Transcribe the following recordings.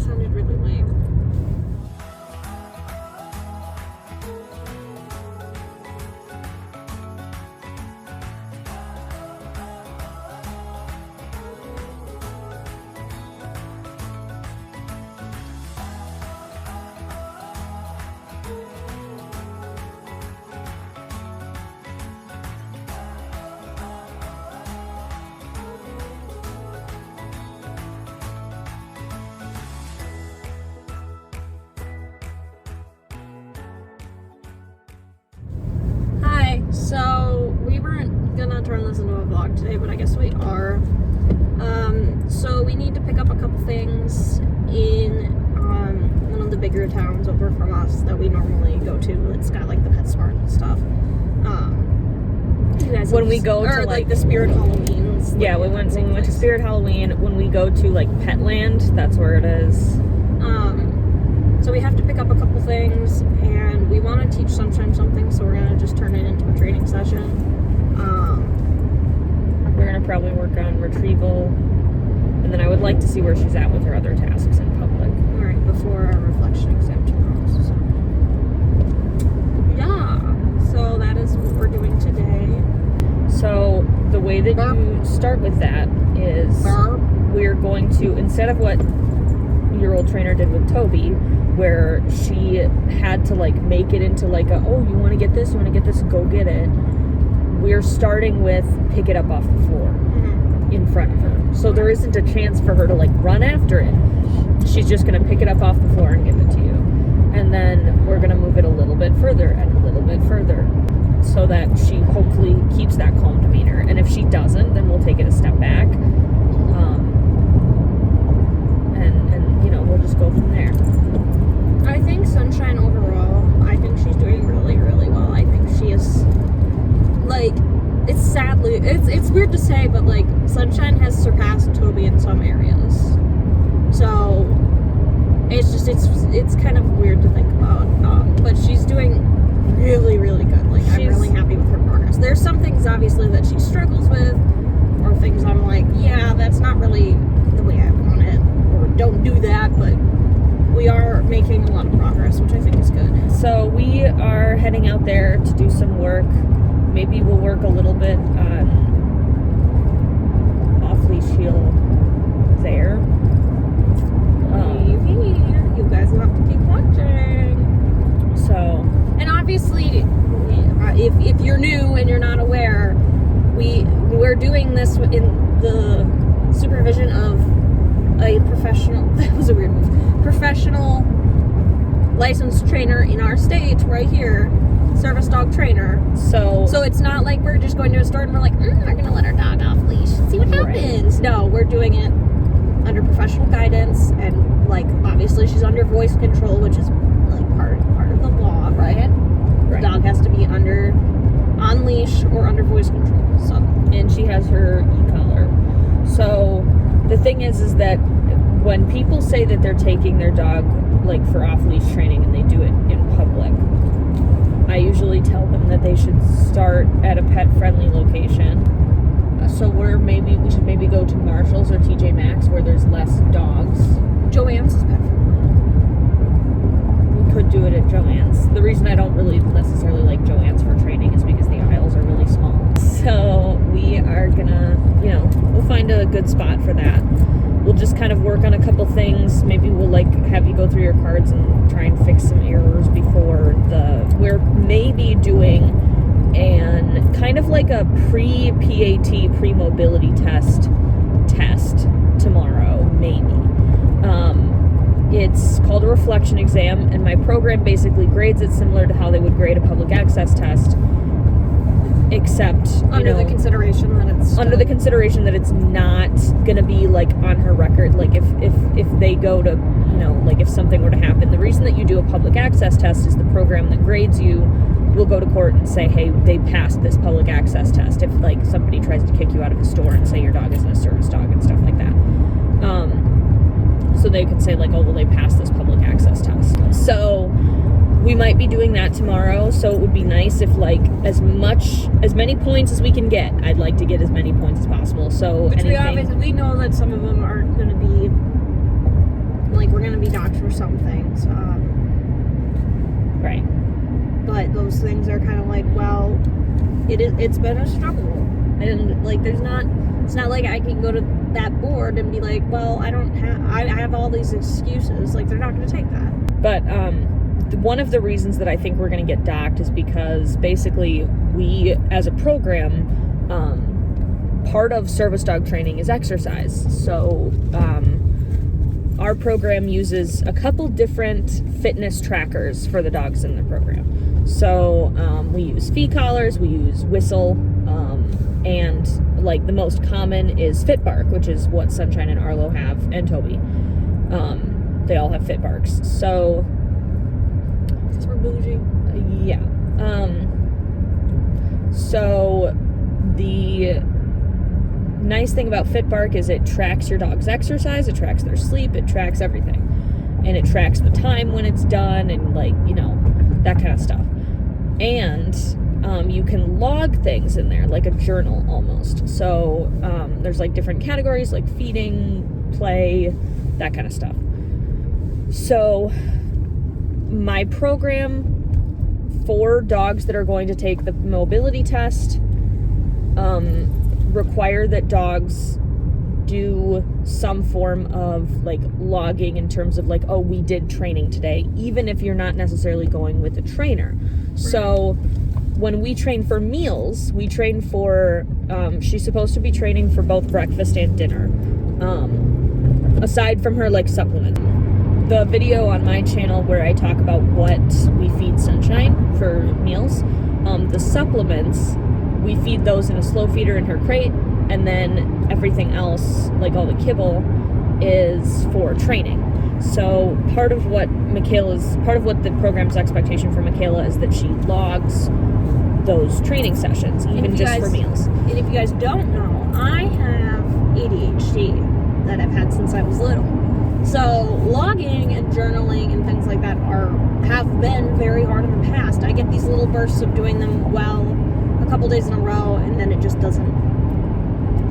sounded really lame. So we weren't gonna turn this into a vlog today, but I guess we are. So we need to pick up a couple things in one of the bigger towns over from us that we normally go to. It's got like the PetSmart and stuff. You guys when we go to like the Spirit Halloweens. Yeah, we went to Spirit Halloween. When we go to like Petland, that's where it is. So we have to pick up a couple things, and we want to teach Sunshine something, so we're gonna just turn it into a training session. We're gonna probably work on Retrieval, and then I would like to see where she's at with her other tasks in public. All right, before our reflection exam tomorrow. So yeah, so that is what we're doing today. So the way that you start with that is we're going to, instead of what your old trainer did with Toby, where she had to like make it into like a, oh, you want to get this, go get it. We're starting with pick it up off the floor in front of her. So there isn't a chance for her to like run after it. She's just going to pick it up off the floor and give it to you. And then we're going to move it a little bit further and a little bit further so that she hopefully keeps that calm demeanor. And if she doesn't, then we'll take it a step back. And you know, we'll just go from there. I think Sunshine overall, I think she's doing really, really well. I think she is, like, it's weird to say, but like, Sunshine has surpassed Toby in some areas. So, it's kind of weird to think about. But she's doing really, really good. Like, I'm really happy with her progress. There's some things, obviously, that she struggles with, or things I'm like, yeah, that's not really the way I want it, or don't do that, but we are making a lot of progress, which I think is good. So we are heading out there to do some work. Maybe we'll work a little bit on off-leash heel there. Maybe. You guys will have to keep watching. So, and obviously, if you're new and you're not aware, we're doing this in the supervision of a professional, that was a weird move, professional licensed trainer in our state right here, service dog trainer. So it's not like we're just going to a store and we're like, we're going to let our dog off leash and see what happens. No, we're doing it under professional guidance, and like, obviously she's under voice control, which is like part of the law, right? The dog has to be on leash or under voice control. So, and she has her e-collar. So the thing is that when people say that they're taking their dog like for off-leash training and they do it in public, I usually tell them that they should start at a pet-friendly location. So we should maybe go to Marshall's or TJ Maxx where there's less dogs. Joannes is pet-friendly. We could do it at Joannes. The reason I don't really necessarily like Joannes for training is because the aisles are really small. So we are gonna, we'll find a good spot for that. We'll just kind of work on a couple things. Maybe we'll like have you go through your cards and try and fix some errors before we're maybe doing an kind of like a pre-PAT, pre-mobility test tomorrow, maybe. It's called a reflection exam, and my program basically grades it similar to how they would grade a public access test, except under the consideration that it's not going to be like on her record. Like if they go to, like if something were to happen, the reason that you do a public access test is the program that grades you will go to court and say, hey, they passed this public access test. If like somebody tries to kick you out of a store and say your dog isn't a service dog and stuff like that. So they could say like, oh, well, they passed this public access test. So we might be doing that tomorrow. So it would be nice if like as many points as we can get. I'd like to get as many points as possible. So we know that some of them aren't going to be like, we're gonna be docked for some things. Right. But those things are kind of like, well, it's been a struggle. And, like, it's not like I can go to that board and be like, well, I have all these excuses. Like, they're not going to take that. But one of the reasons that I think we're going to get docked is because basically we, as a program, part of service dog training is exercise. So our program uses a couple different fitness trackers for the dogs in the program. So we use fee collars, we use whistle, and like the most common is Fit Bark, which is what Sunshine and Arlo have, and Toby. They all have Fit Barks. So Because we're bougie. yeah. So the nice thing about Fit Bark is it tracks your dog's exercise, it tracks their sleep, it tracks everything. And it tracks the time when it's done and, like, you know, that kind of stuff. And you can log things in there, like a journal almost. So there's like different categories like feeding, play, that kind of stuff. So my program for dogs that are going to take the mobility test require that dogs do some form of like logging in terms of like, oh, we did training today, even if you're not necessarily going with a trainer. Right. So when we train for meals, we train for, she's supposed to be training for both breakfast and dinner, aside from her like supplement. The video on my channel where I talk about what we feed Sunshine for meals, the supplements, we feed those in a slow feeder in her crate, and then everything else, like all the kibble, is for training. So part of what the program's expectation for Michaela is that she logs those training sessions, even just for meals. And if you guys don't know, I have ADHD that I've had since I was little. So logging and journaling and things like that have been very hard in the past. I get these little bursts of doing them well a couple days in a row, and then it just doesn't.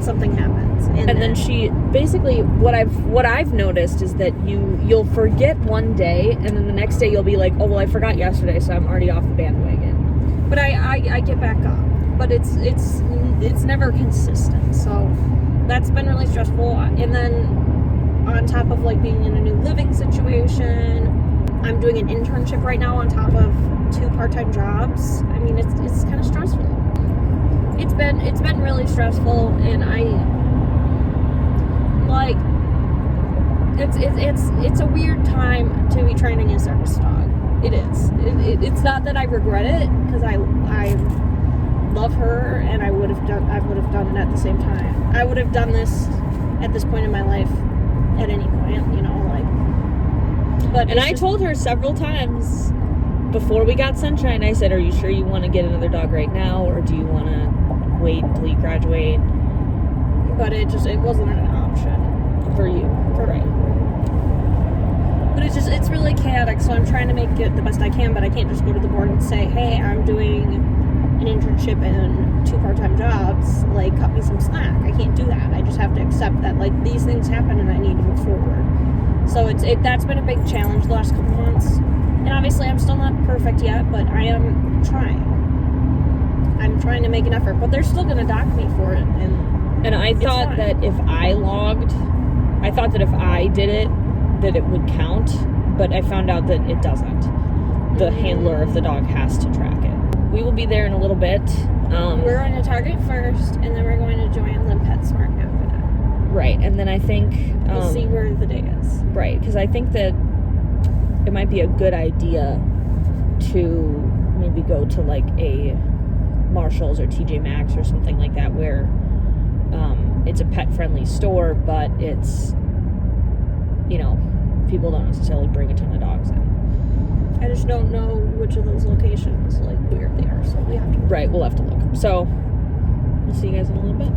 Something happens, and then she basically what I've noticed is that you'll forget one day, and then the next day you'll be like, oh well, I forgot yesterday, so I'm already off the bandwagon. But I get back up, but it's never consistent. So that's been really stressful. And then on top of like being in a new living situation, I'm doing an internship right now on top of 2 part-time jobs. I mean, it's kind of stressful. It's been really stressful, and I like it's a weird time to be training a service dog. It is. It's not that I regret it, because I love her, and I would have done it at the same time. I would have done this at this point in my life at any point, you know, like. But and I told her several times before we got Sunshine, I said, "Are you sure you want to get another dog right now, or do you want to wait until you graduate?" But it wasn't an option for you, right? But it's really chaotic, so I'm trying to make it the best I can, but I can't just go to the board and say, hey, I'm doing an internship and 2 part-time jobs, like, cut me some slack. I can't do that. I just have to accept that, like, these things happen and I need to move forward. So that's been a big challenge the last couple months. And obviously I'm still not perfect yet, but I am trying. I'm trying to make an effort, but they're still going to dock me for it. And I thought that if I if I did it, that it would count, but I found out that it doesn't. The handler of the dog has to track it. We will be there in a little bit. We're going to Target first, and then we're going to Joannes and PetSmart after that. Right, and then I think we'll see where the day is. Right, because I think that it might be a good idea to maybe go to like a Marshall's or TJ Maxx or something like that, where it's a pet-friendly store, but it's, you know, people don't necessarily bring a ton of dogs in. I just don't know which of those locations, like, where they are, so we have to look. Right, we'll have to look. So, we'll see you guys in a little bit.